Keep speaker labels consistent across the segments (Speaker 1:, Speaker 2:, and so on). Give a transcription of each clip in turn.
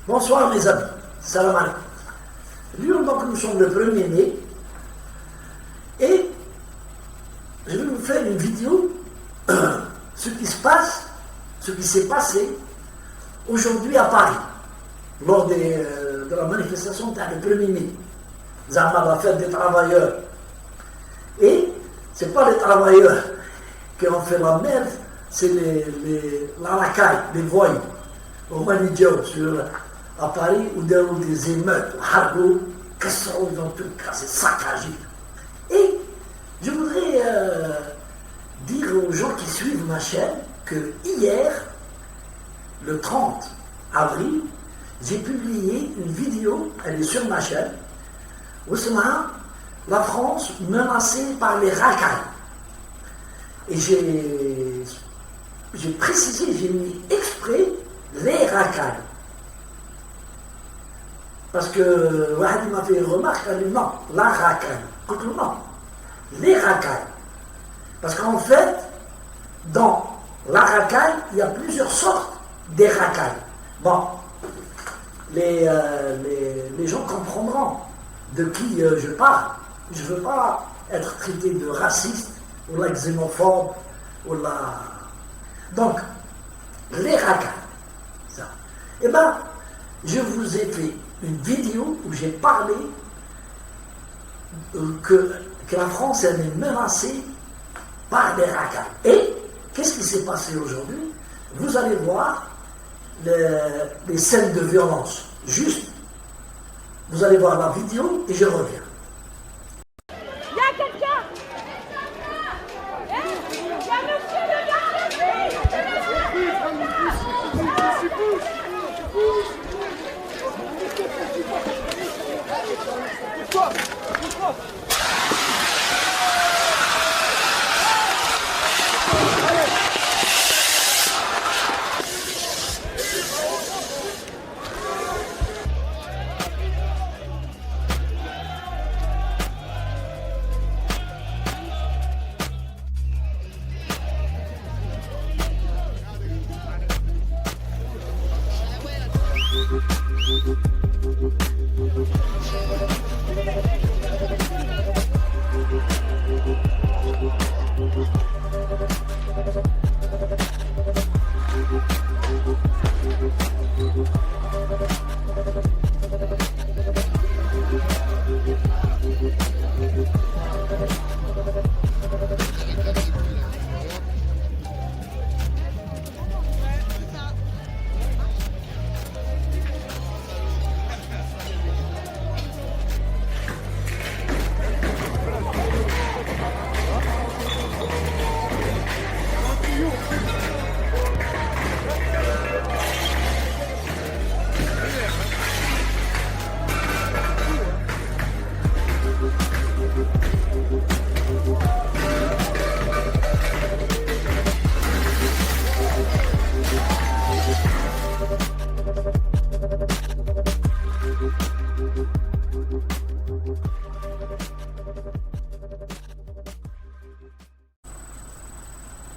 Speaker 1: Bonsoir mes amis, salam alaikum. Donc nous sommes le 1er mai et je vais vous faire une vidéo ce qui se passe, ce qui s'est passé aujourd'hui à Paris lors de la manifestation le 1er mai. Zama, la fête des travailleurs. Et ce n'est pas les travailleurs qui ont fait la merde, c'est la racaille, les voyous, au Manidjo, à Paris, où déroulent des émeutes, Hargo, Cassero, dans tout cas, c'est saccagé. Et je voudrais dire aux gens qui suivent ma chaîne que hier, le 30 avril, j'ai publié une vidéo, elle est sur ma chaîne, où c'est la France menacée par les racailles. Et j'ai précisé, j'ai mis exprès les racailles. Parce que Wahadi m'a fait une remarque, elle dit non, la racaille. Non, les racailles. Parce qu'en fait, dans la racaille, il y a plusieurs sortes des racailles. Bon, les gens comprendront de qui je parle. Je ne veux pas être traité de raciste, ou la xénophobe, ou la... Donc, les racailles, ça. Eh bien, je vous ai fait une vidéo où j'ai parlé que la France elle est menacée par des racailles. Et qu'est-ce qui s'est passé aujourd'hui? Vous allez voir les scènes de violence. Juste, vous allez voir la vidéo et je reviens.
Speaker 2: Il y a quelqu'un. Il y a monsieur le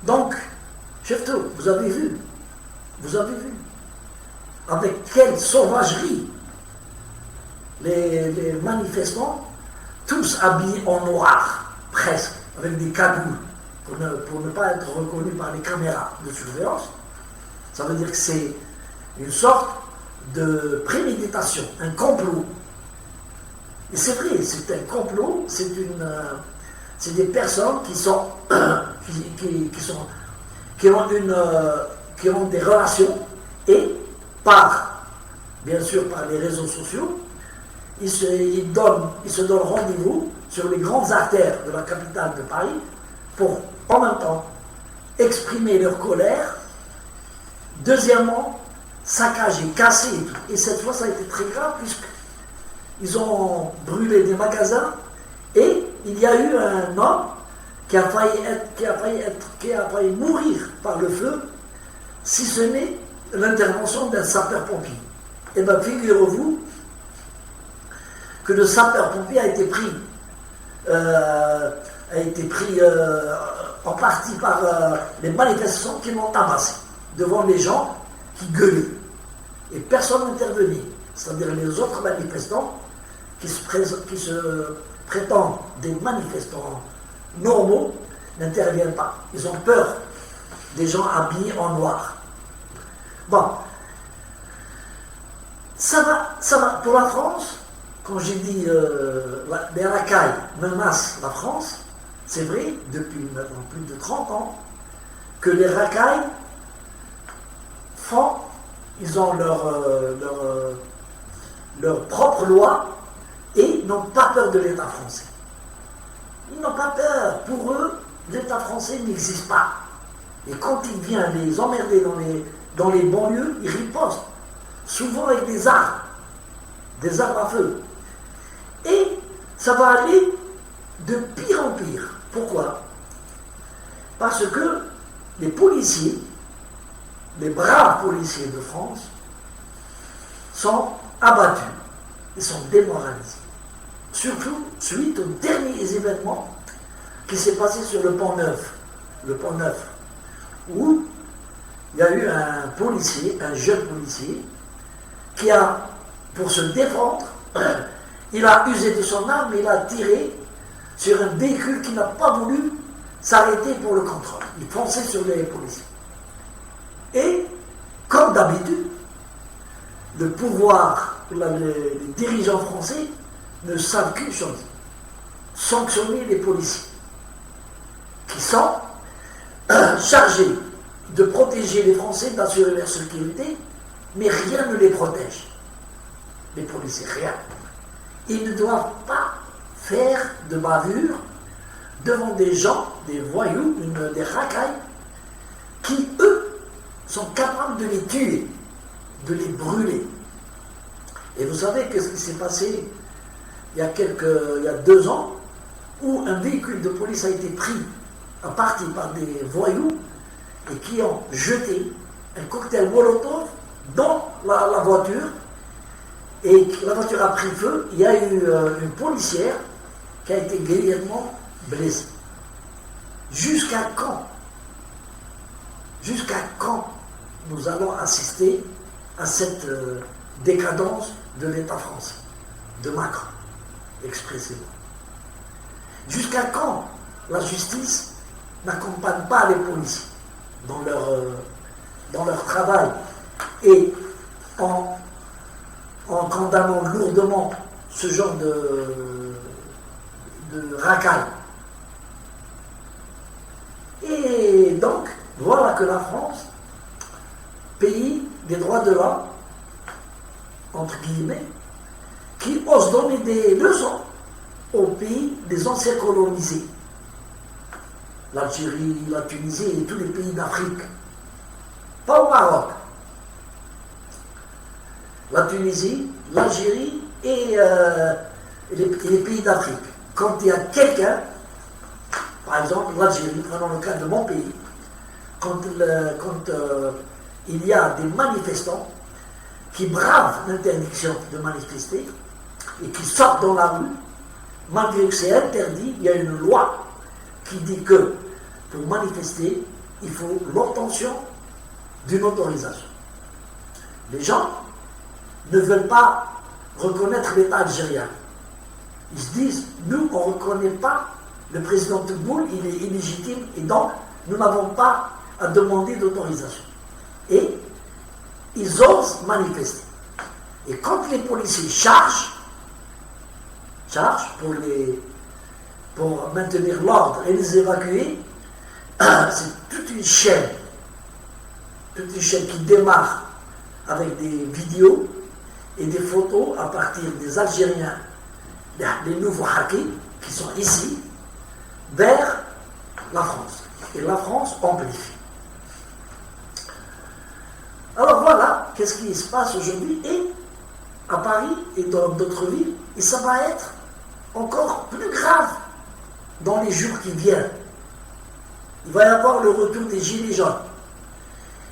Speaker 1: Donc, surtout, vous avez vu, avec quelle sauvagerie les manifestants, tous habillés en noir, presque, avec des cagoules, pour ne pas être reconnus par les caméras de surveillance. Ça veut dire que c'est une sorte de préméditation, un complot. Et c'est vrai, c'est un complot, c'est des personnes qui sont qui ont des relations et bien sûr par les réseaux sociaux, ils se donnent rendez-vous sur les grandes artères de la capitale de Paris pour en même temps exprimer leur colère, deuxièmement saccager, casser et tout. Et cette fois ça a été très grave puisqu'ils ont brûlé des magasins et il y a eu un homme qui a failli mourir par le feu, si ce n'est l'intervention d'un sapeur-pompier. Et bien, figurez-vous que le sapeur-pompier a été pris en partie par les manifestants qui l'ont tabassé devant les gens qui gueulaient. et personne n'intervenait. C'est-à-dire les autres manifestants qui se prétendent des manifestants normaux n'interviennent pas. Ils ont peur des gens habillés en noir. Bon, ça va. Pour la France, quand j'ai dit les racailles menacent la France, c'est vrai, depuis maintenant plus de 30 ans, que les racailles ils ont leur propre loi et n'ont pas peur de l'État français. Ils n'ont pas peur. Pour eux, l'État français n'existe pas. Et quand il vient les emmerder dans les banlieues, ils ripostent. Souvent avec des armes à feu. Et ça va aller de pire en pire. Pourquoi? Parce que les policiers, les braves policiers de France, sont abattus, ils sont démoralisés. Surtout suite aux derniers événements qui s'est passé sur le Pont Neuf, où il y a eu un policier, un jeune policier, qui a, pour se défendre, il a usé de son arme, il a tiré sur un véhicule qui n'a pas voulu s'arrêter pour le contrôle. Il fonçait sur les policiers. Et, comme d'habitude, le pouvoir, les dirigeants français ne savent qu'une chose, sanctionner les policiers, qui sont chargés de protéger les Français, d'assurer leur sécurité, mais rien ne les protège. Les policiers, rien. Ils ne doivent pas faire de bavure devant des gens, des voyous, des racailles, qui, eux, sont capables de les tuer, de les brûler. Et vous savez ce qui s'est passé il y a 2 ans, où un véhicule de police a été pris à partie par des voyous et qui ont jeté un cocktail Molotov dans la voiture, et la voiture a pris feu. Il y a eu une policière qui a été grièvement blessée. Jusqu'à quand nous allons assister à cette décadence de l'État français, de Macron, expressément? Jusqu'à quand la justice n'accompagne pas les policiers dans leur travail, et en condamnant lourdement ce genre de racaille? Et donc, voilà que la France, pays des droits de l'homme, entre guillemets, qui ose donner des leçons aux pays des anciens colonisés, l'Algérie, la Tunisie et tous les pays d'Afrique, pas au Maroc. La Tunisie, l'Algérie et les pays d'Afrique. Quand il y a quelqu'un, par exemple l'Algérie, prenons le cas de mon pays, quand il y a des manifestants qui bravent l'interdiction de manifester et qui sortent dans la rue, malgré que c'est interdit, il y a une loi qui dit que pour manifester, il faut l'obtention d'une autorisation. Les gens ne veulent pas reconnaître l'État algérien. Ils se disent, nous, on ne reconnaît pas le président Tebboune, il est illégitime, et donc nous n'avons pas à demander d'autorisation. Et ils osent manifester. Et quand les policiers chargent pour maintenir l'ordre et les évacuer, c'est toute une chaîne qui démarre avec des vidéos et des photos à partir des Algériens, les nouveaux hackers qui sont ici, vers la France. Et la France amplifie. Alors voilà, qu'est-ce qui se passe aujourd'hui, et à Paris et dans d'autres villes, et ça va être encore plus grave dans les jours qui viennent. Il va y avoir le retour des Gilets jaunes.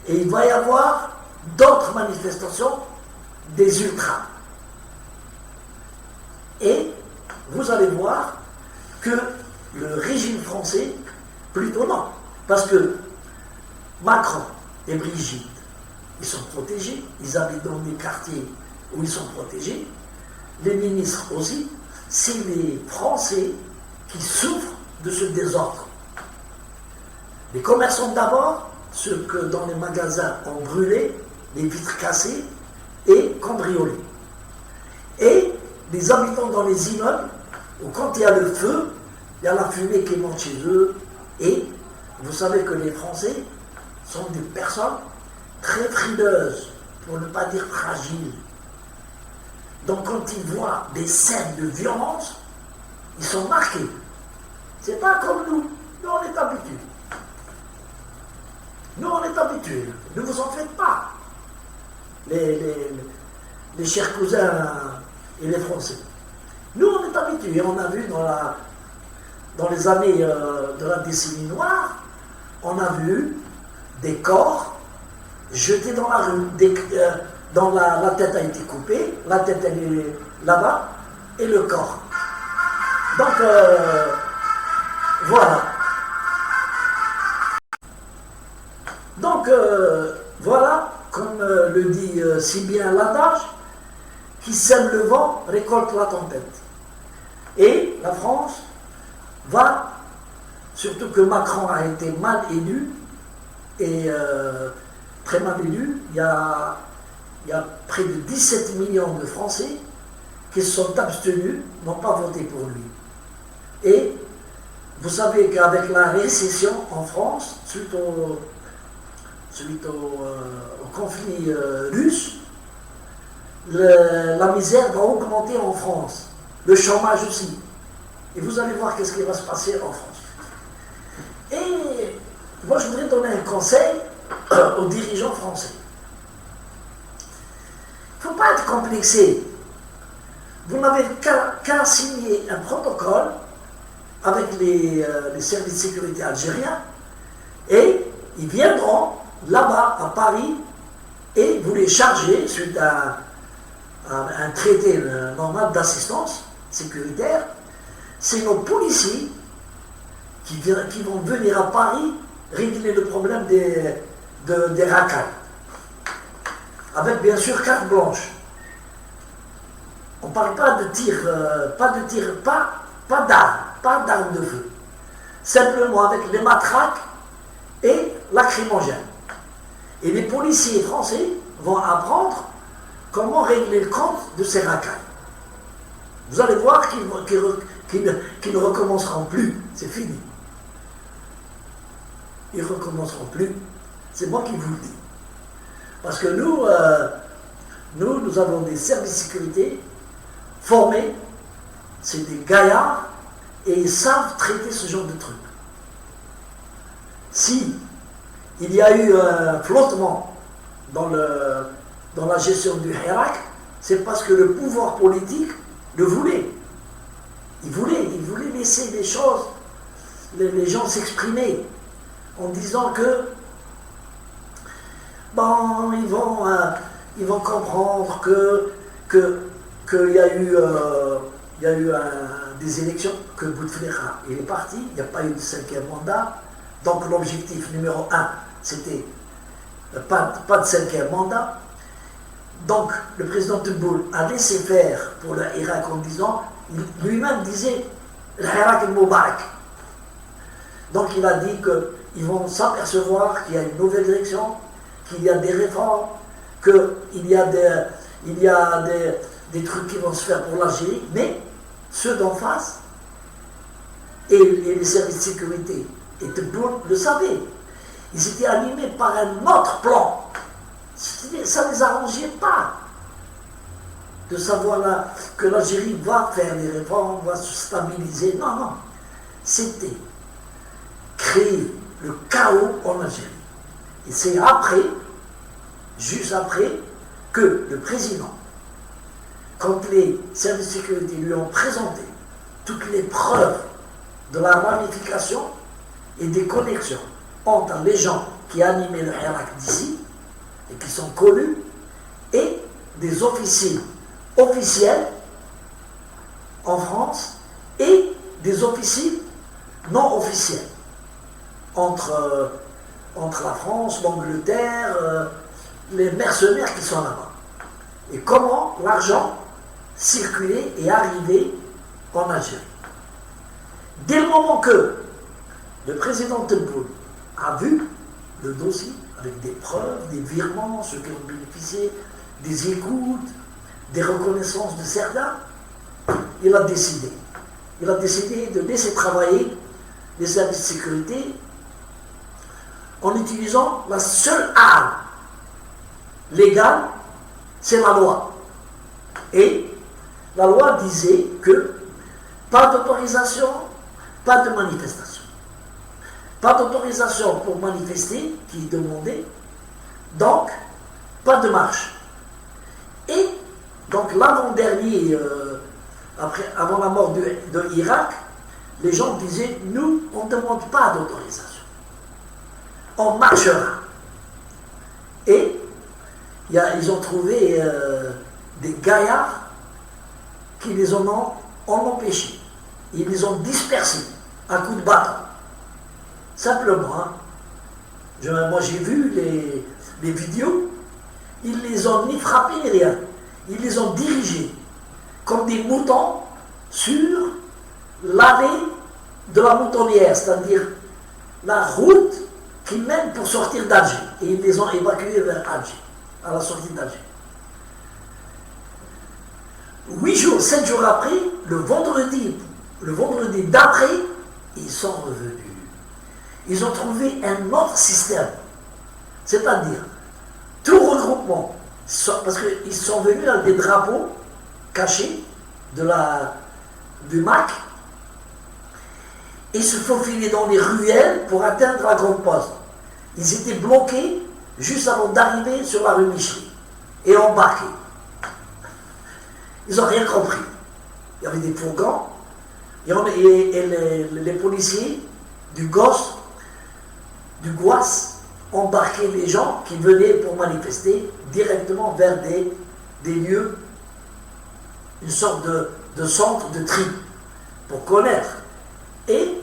Speaker 1: Et il va y avoir d'autres manifestations des ultras. Et vous allez voir que le régime français, plutôt non, parce que Macron et Brigitte ils sont protégés, ils habitent dans des quartiers où ils sont protégés, les ministres aussi, c'est les Français qui souffrent de ce désordre. Les commerçants d'abord, ceux que dans les magasins ont brûlé, les vitres cassées et cambriolées. Et les habitants dans les immeubles, où quand il y a le feu, il y a la fumée qui monte chez eux. Et vous savez que les Français sont des personnes très frileuses, pour ne pas dire fragiles. Donc quand ils voient des scènes de violence, ils sont marqués. C'est pas comme nous. Nous, on est habitués. Nous, on est habitués. Ne vous en faites pas. Les chers cousins et les Français. Nous, on est habitués. On a vu dans les années de la décennie noire, on a vu des corps jetés dans la rue. Dont la tête a été coupée, la tête elle est là-bas, et le corps. Donc, voilà. Donc, voilà, comme le dit si bien l'adage, qui sème le vent récolte la tempête. Et la France va, surtout que Macron a été mal élu, et très mal élu, il y a près de 17 millions de Français qui se sont abstenus, n'ont pas voté pour lui. Et vous savez qu'avec la récession en France, suite au conflit russe, la misère va augmenter en France, le chômage aussi. Et vous allez voir qu'est-ce qui va se passer en France. Et moi je voudrais donner un conseil aux dirigeants français. Il ne faut pas être complexé. Vous n'avez qu'à signer un protocole avec les services de sécurité algériens et ils viendront là-bas à Paris et vous les chargez suite à un traité normal d'assistance sécuritaire. C'est nos policiers qui vont venir à Paris régler le problème des racailles. Avec bien sûr carte blanche. On ne parle pas de tir, pas d'armes de feu. Simplement avec les matraques et lacrymogènes. Et les policiers français vont apprendre comment régler le compte de ces racailles. Vous allez voir qu'ils ne recommenceront plus. C'est fini. Ils ne recommenceront plus. C'est moi qui vous le dis. Parce que nous avons des services de sécurité formés, c'est des gaillards, et ils savent traiter ce genre de trucs. Si il y a eu un flottement dans la gestion du Hirak, c'est parce que le pouvoir politique le voulait. Il voulait laisser les choses, les gens s'exprimer, en disant que bon, ils vont comprendre qu'il y a eu des élections, que Bouteflika il est parti, il n'y a pas eu de 5e mandat, donc l'objectif numéro 1, c'était pas de 5e mandat. Donc le président Tebboune a laissé faire pour le Hirak en disant, lui-même disait, le Hirak el-Moubarak. Donc il a dit qu'ils vont s'apercevoir qu'il y a une nouvelle élection, qu'il y a des réformes, qu'il y a des trucs qui vont se faire pour l'Algérie, mais ceux d'en face et les services de sécurité et Tebboune le savaient. Ils étaient animés par un autre plan. Ça ne les arrangeait pas de savoir que l'Algérie va faire des réformes, va se stabiliser. Non, non. C'était créer le chaos en Algérie. Et c'est après, juste après, que le président, quand les services de sécurité lui ont présenté toutes les preuves de la ramification et des connexions entre les gens qui animaient le Hirak d'ici et qui sont connus et des officiers officiels en France et des officiers non officiels entre la France, l'Angleterre, les mercenaires qui sont là-bas. Et comment l'argent circulait et arrivait en Algérie. Dès le moment que le président Tebboune a vu le dossier avec des preuves, des virements, ceux qui ont bénéficié, des écoutes, des reconnaissances de certains, il a décidé. Il a décidé de laisser travailler les services de sécurité en utilisant la seule arme légale, c'est la loi. Et la loi disait que pas d'autorisation, pas de manifestation. Pas d'autorisation pour manifester, qui demandait, donc pas de marche. Et donc l'avant-dernier, avant la mort de l'Irak, les gens disaient, nous, on ne demande pas d'autorisation. On marchera. Et ils ont trouvé des gaillards qui les ont empêchés. Ils les ont dispersés à coups de bâton. Simplement. Moi j'ai vu les vidéos, ils les ont ni frappés ni rien. Ils les ont dirigés comme des moutons sur l'allée de la moutonnière, c'est-à-dire la route qui mène pour sortir d'Alger. Et ils les ont évacués vers Alger, à la sortie d'Alger. 7 jours après, le vendredi d'après, ils sont revenus. Ils ont trouvé un autre système. C'est-à-dire, tout regroupement, parce qu'ils sont venus avec des drapeaux cachés du MAC, et se faufilaient dans les ruelles pour atteindre la grande poste. Ils étaient bloqués juste avant d'arriver sur la rue Michelet et embarqués. Ils n'ont rien compris. Il y avait des fourgons, et les policiers du GOS, du GOAS, embarquaient les gens qui venaient pour manifester directement vers des lieux, une sorte de centre de tri, pour connaître. Et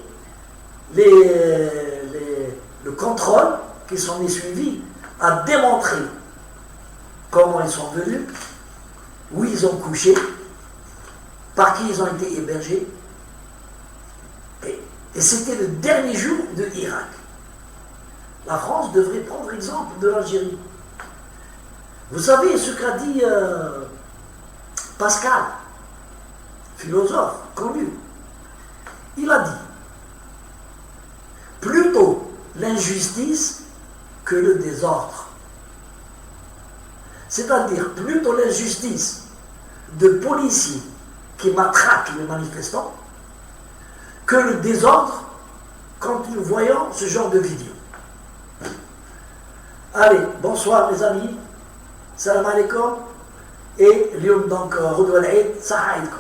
Speaker 1: le contrôle qui s'en est suivi a démontré comment ils sont venus, où ils ont couché, par qui ils ont été hébergés. Et c'était le dernier jour de l'Irak. La France devrait prendre exemple de l'Algérie. Vous savez ce qu'a dit Pascal, philosophe connu. Il a dit, plutôt l'injustice que le désordre. C'est-à-dire plutôt l'injustice de policiers qui matraquent les manifestants que le désordre quand nous voyons ce genre de vidéo. Allez, bonsoir mes amis, salam alaikum, et l'yom donc Roud wal Eid, saha alaykoum.